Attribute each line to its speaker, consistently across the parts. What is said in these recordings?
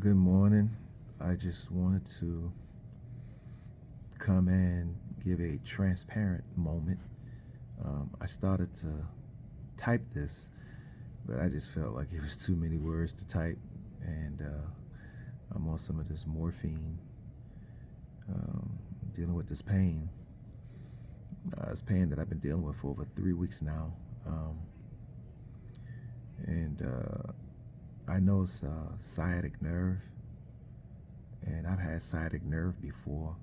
Speaker 1: Good morning. I just wanted to come and give a transparent moment. I started to type this, but I just felt like it was too many words to type, and I'm on some of this morphine, dealing with this pain. This pain that I've been dealing with for over 3 weeks now, and I know it's sciatic nerve, and I've had sciatic nerve before.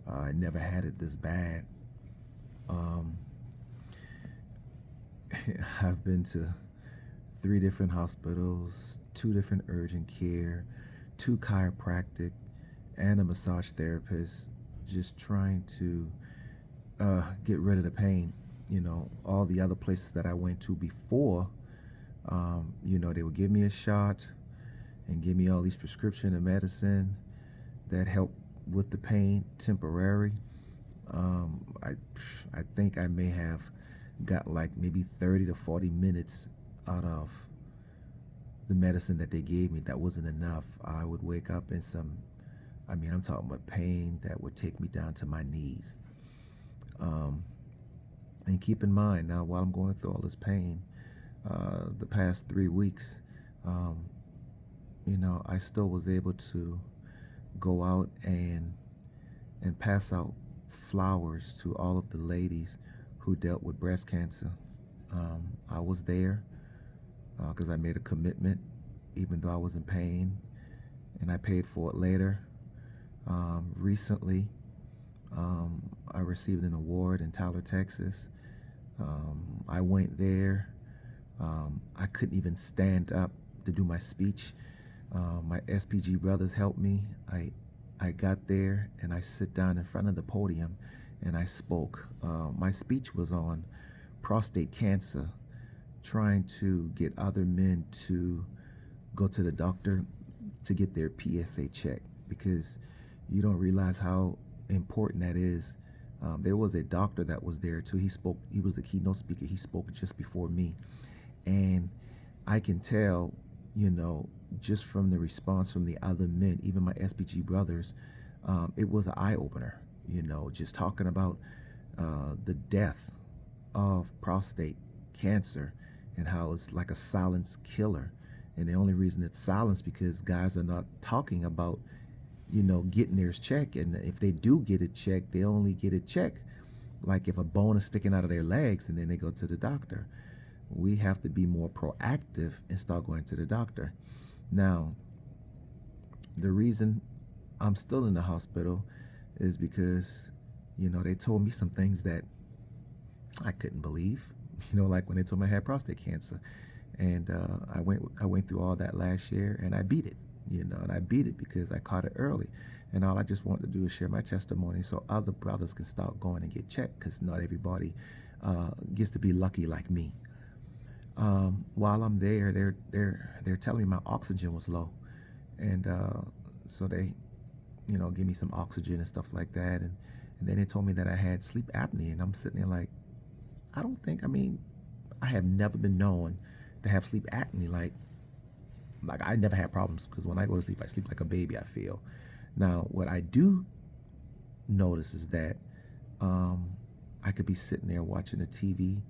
Speaker 1: I never had it this bad. Um, I've been to 3 different hospitals, 2 different urgent care, 2 chiropractic, and a massage therapist, just trying to get rid of the pain. All the other places that I went to before, they would give me a shot and give me all these prescription and medicine that help with the pain temporary. I think I may have got like maybe 30 to 40 minutes out of the medicine that they gave me. That wasn't enough. I would wake up in I'm talking about pain that would take me down to my knees. And keep in mind now, while I'm going through all this pain, the past 3 weeks, I still was able to go out and pass out flowers to all of the ladies who dealt with breast cancer. I was there because I made a commitment, even though I was in pain, and I paid for it later. Recently, I received an award in Tyler, Texas. I went there. I couldn't even stand up to do my speech. My SPG brothers helped me. I got there and I sit down in front of the podium and I spoke. My speech was on prostate cancer, trying to get other men to go to the doctor to get their PSA checked, because you don't realize how important that is. There was a doctor that was there too. He spoke. He was a keynote speaker. He spoke just before me, and I can tell, just from the response from the other men, even my SPG brothers, it was an eye opener. Just talking about the death of prostate cancer and how it's like a silence killer. And the only reason it's silenced because guys are not talking about, getting theirs checked. And if they do get it checked, they only get it checked like if a bone is sticking out of their legs and then they go to the doctor. We have to be more proactive and start going to the doctor. Now, the reason I'm still in the hospital is because, they told me some things that I couldn't believe, like when they told me I had prostate cancer. And I went through all that last year and I beat it, and I beat it because I caught it early. And all I just want to do is share my testimony so other brothers can start going and get checked, because not everybody gets to be lucky like me. While I'm there, they're telling me my oxygen was low, and so they, give me some oxygen and stuff like that, and then they told me that I had sleep apnea, and I'm sitting there like, I don't think, I have never been known to have sleep apnea. Like I never had problems, because when I go to sleep, I sleep like a baby, I feel. Now, what I do notice is that I could be sitting there watching the TV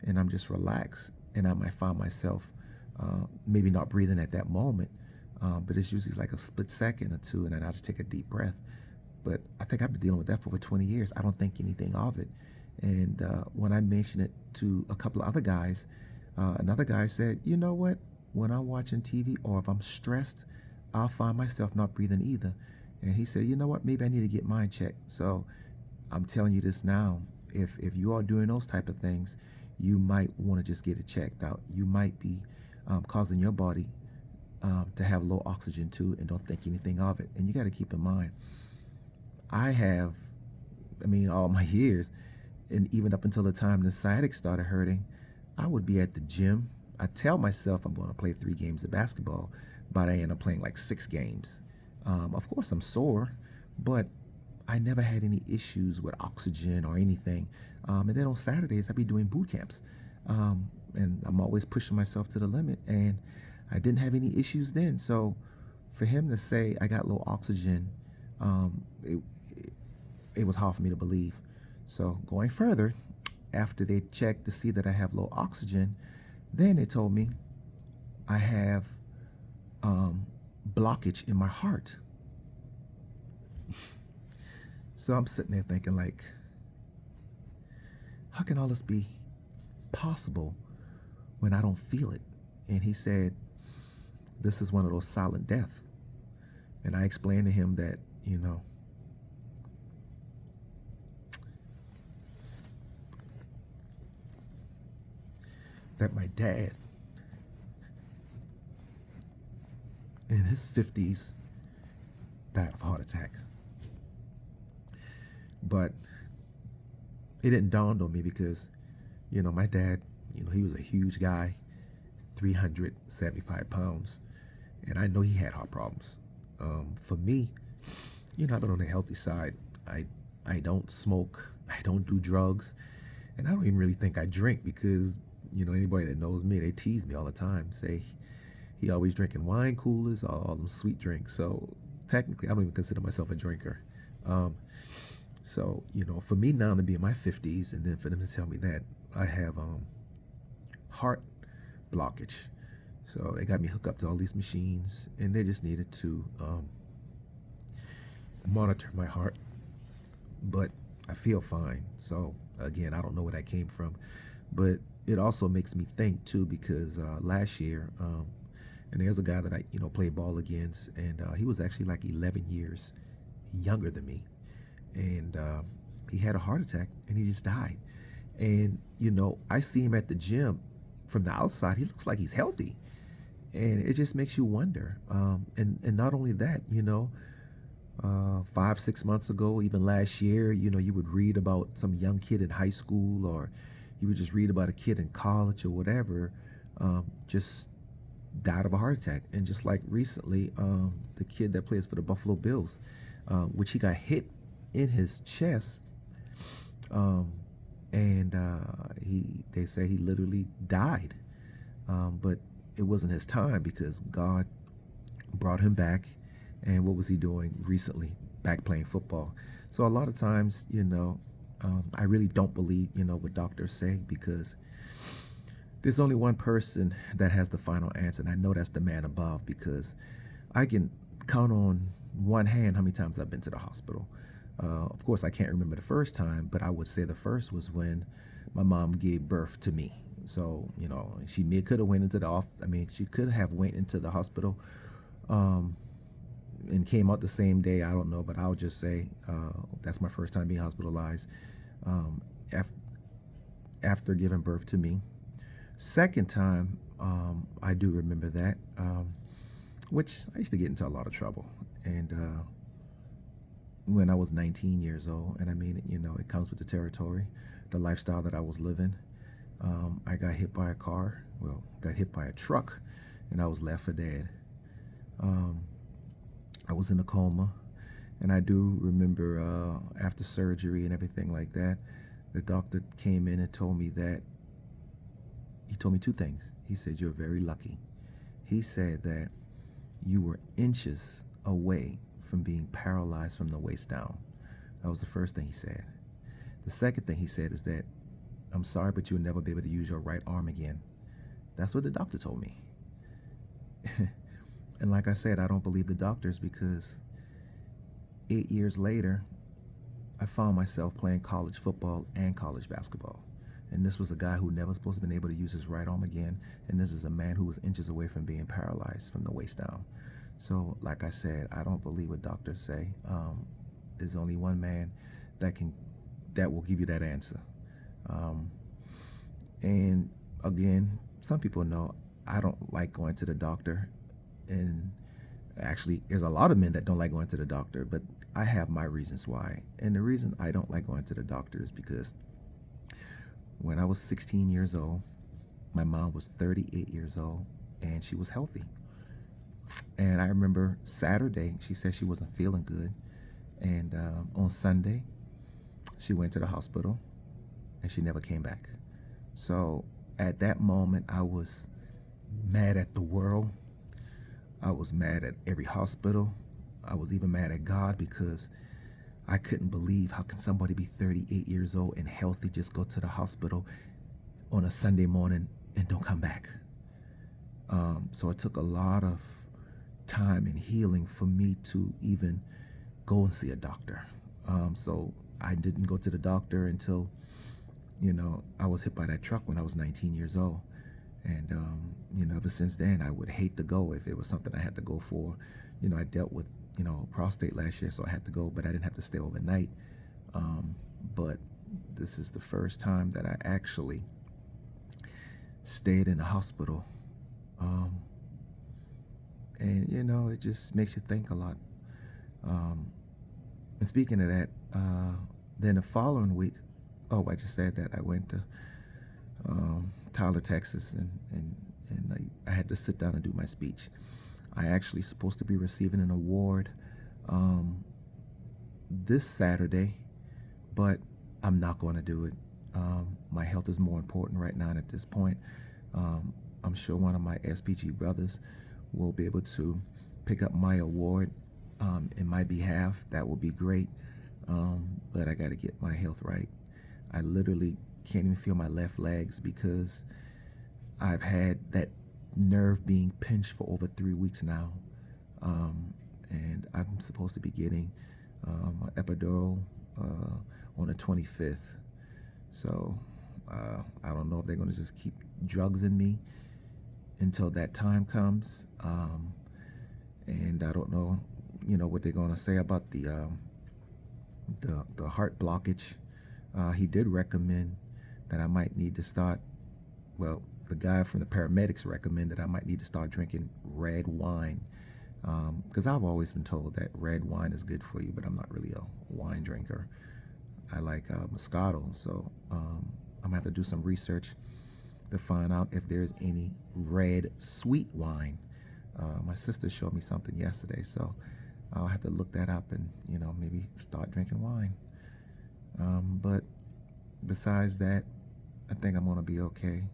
Speaker 1: and I'm just relaxed, and I might find myself maybe not breathing at that moment, but it's usually like a split second or two, and then I'll just take a deep breath. But I think I've been dealing with that for over 20 years. I don't think anything of it. And when I mentioned it to a couple of other guys, another guy said, you know what? When I'm watching TV or if I'm stressed, I'll find myself not breathing either. And he said, you know what? Maybe I need to get mine checked. So I'm telling you this now. If you are doing those type of things, you might want to just get it checked out. You might be causing your body to have low oxygen too, and don't think anything of it. And you got to keep in mind, I have, all my years, and even up until the time the sciatic started hurting, I would be at the gym. I tell myself I'm going to play 3 games of basketball, but I end up playing like 6 games. Of course, I'm sore, but I never had any issues with oxygen or anything. And then on Saturdays, I'd be doing boot camps. And I'm always pushing myself to the limit. And I didn't have any issues then. So for him to say I got low oxygen, um, it, it was hard for me to believe. So going further, after they checked to see that I have low oxygen, then they told me I have blockage in my heart. So I'm sitting there thinking, like, how can all this be possible when I don't feel it? And he said, this is one of those silent deaths. And I explained to him that, that my dad in his 50s died of a heart attack. But it didn't dawn on me because, my dad, he was a huge guy, 375 pounds. And I know he had heart problems. For me, I've been on the healthy side. I don't smoke. I don't do drugs. And I don't even really think I drink because, anybody that knows me, they tease me all the time. Say he always drinking wine coolers, all them sweet drinks. So technically, I don't even consider myself a drinker. So, for me now to be in my 50s and then for them to tell me that I have heart blockage. So they got me hooked up to all these machines and they just needed to monitor my heart. But I feel fine. So again, I don't know where that came from. But it also makes me think too because last year, and there's a guy that I played ball against, and he was actually like 11 years younger than me. And he had a heart attack and he just died. And I see him at the gym from the outside. He looks like he's healthy, and it just makes you wonder. And not only that, 5-6 months ago, even last year, you would read about some young kid in high school, or you would just read about a kid in college or whatever, just died of a heart attack. And just like recently, the kid that plays for the Buffalo Bills, which he got hit in his chest, and they say he literally died, but it wasn't his time because God brought him back. And what was he doing recently? Back playing football. So a lot of times, I really don't believe what doctors say because there's only one person that has the final answer, and I know that's the man above, because I can count on one hand how many times I've been to the hospital. Of course, I can't remember the first time, but I would say the first was when my mom gave birth to me. So, she could have went into she could have went into the hospital and came out the same day. I don't know, but I'll just say that's my first time being hospitalized after giving birth to me. Second time, I do remember that, which I used to get into a lot of trouble. And when I was 19 years old, and it comes with the territory, the lifestyle that I was living. I got hit by got hit by a truck, and I was left for dead. I was in a coma, and I do remember after surgery and everything like that, the doctor came in and told me two things. He said, "You're very lucky." He said that you were inches away from being paralyzed from the waist down. That was the first thing he said. The second thing he said is that, "I'm sorry, but you'll never be able to use your right arm again." That's what the doctor told me. And like I said, I don't believe the doctors because 8 years later, I found myself playing college football and college basketball. And this was a guy who never supposed to have been able to use his right arm again. And this is a man who was inches away from being paralyzed from the waist down. So like I said, I don't believe what doctors say. There's only one man that will give you that answer. And again, some people know I don't like going to the doctor. And actually, there's a lot of men that don't like going to the doctor, but I have my reasons why. And the reason I don't like going to the doctor is because when I was 16 years old, my mom was 38 years old, and she was healthy. And I remember Saturday, she said she wasn't feeling good. And on Sunday, she went to the hospital, and she never came back. So at that moment, I was mad at the world. I was mad at every hospital. I was even mad at God because I couldn't believe how can somebody be 38 years old and healthy just go to the hospital on a Sunday morning and don't come back. So it took a lot of time and healing for me to even go and see a doctor. So I didn't go to the doctor until, I was hit by that truck when I was 19 years old. And, ever since then, I would hate to go if it was something I had to go for. I dealt with, prostate last year, so I had to go, but I didn't have to stay overnight. But this is the first time that I actually stayed in the hospital. And, it just makes you think a lot. And speaking of that, then the following week, I just said that I went to Tyler, Texas, and I had to sit down and do my speech. I actually supposed to be receiving an award this Saturday, but I'm not going to do it. My health is more important right now, and at this point, I'm sure one of my SPG brothers will be able to pick up my award in my behalf. That will be great, but I got to get my health right. I literally can't even feel my left legs because I've had that nerve being pinched for over 3 weeks now, and I'm supposed to be getting an epidural on the 25th. So I don't know if they're going to just keep drugs in me until that time comes, and I don't know, what they're going to say about the heart blockage. He did recommend that I might need to start, the guy from the paramedics recommended I might need to start drinking red wine, because I've always been told that red wine is good for you, but I'm not really a wine drinker. I like Moscato, so I'm gonna have to do some research to find out if there's any red sweet wine. My sister showed me something yesterday, so I'll have to look that up and maybe start drinking wine. But besides that, I think I'm gonna be okay.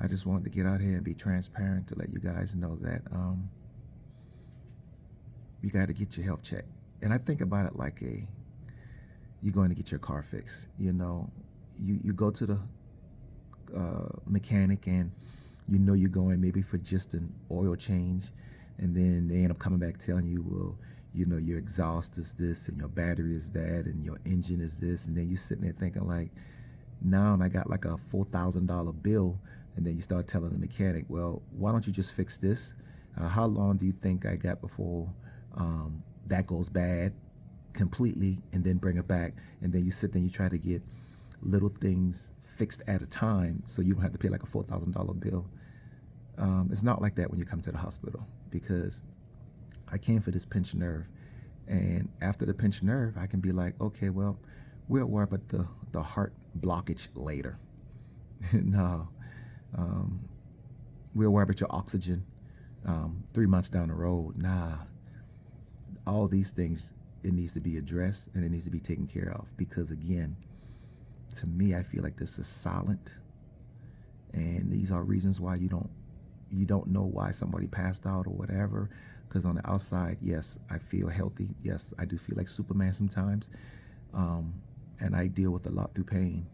Speaker 1: I just wanted to get out here and be transparent to let you guys know that you got to get your health checked. And I think about it like you're going to get your car fixed. You go to the mechanic, and you're going maybe for just an oil change, and then they end up coming back telling you, well, your exhaust is this, and your battery is that, and your engine is this, and then you're sitting there thinking like, now I got like a $4,000 bill. And then you start telling the mechanic, well, why don't you just fix this? How long do you think I got before that goes bad completely, and then bring it back? And then you sit there and you try to get little things fixed at a time so you don't have to pay like a $4,000 bill. It's not like that when you come to the hospital, because I came for this pinched nerve. And after the pinched nerve, I can be like, okay, well, we'll worry about the heart blockage later. No. We'll worry about your oxygen 3 months down the road. Nah, all these things, it needs to be addressed and it needs to be taken care of, because again, to me, I feel like this is silent, and these are reasons why you don't know why somebody passed out or whatever. Because on the outside, yes, I feel healthy. Yes, I do feel like Superman sometimes, and I deal with a lot through pain,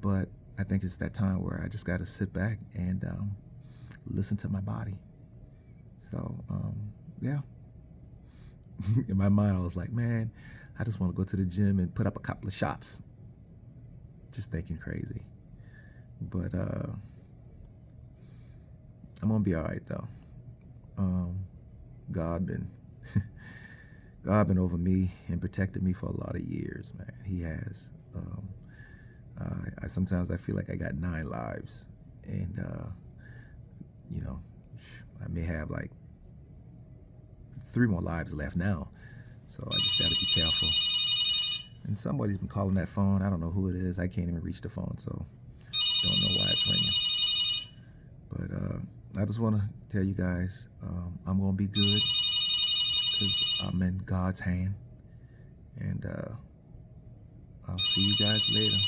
Speaker 1: but I think it's that time where I just got to sit back and listen to my body. So, yeah. In my mind, I was like, man, I just want to go to the gym and put up a couple of shots. Just thinking crazy. But I'm going to be all right, though. God been over me and protected me for a lot of years, man. He has. Sometimes I feel like I got 9 lives, and I may have like 3 more lives left now, so I just got to be careful. And somebody's been calling that phone. I don't know who it is. I can't even reach the phone, so don't know why it's ringing. But I just want to tell you guys, I'm gonna be good, because I'm in God's hand, and I'll see you guys later.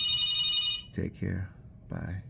Speaker 1: Take care. Bye.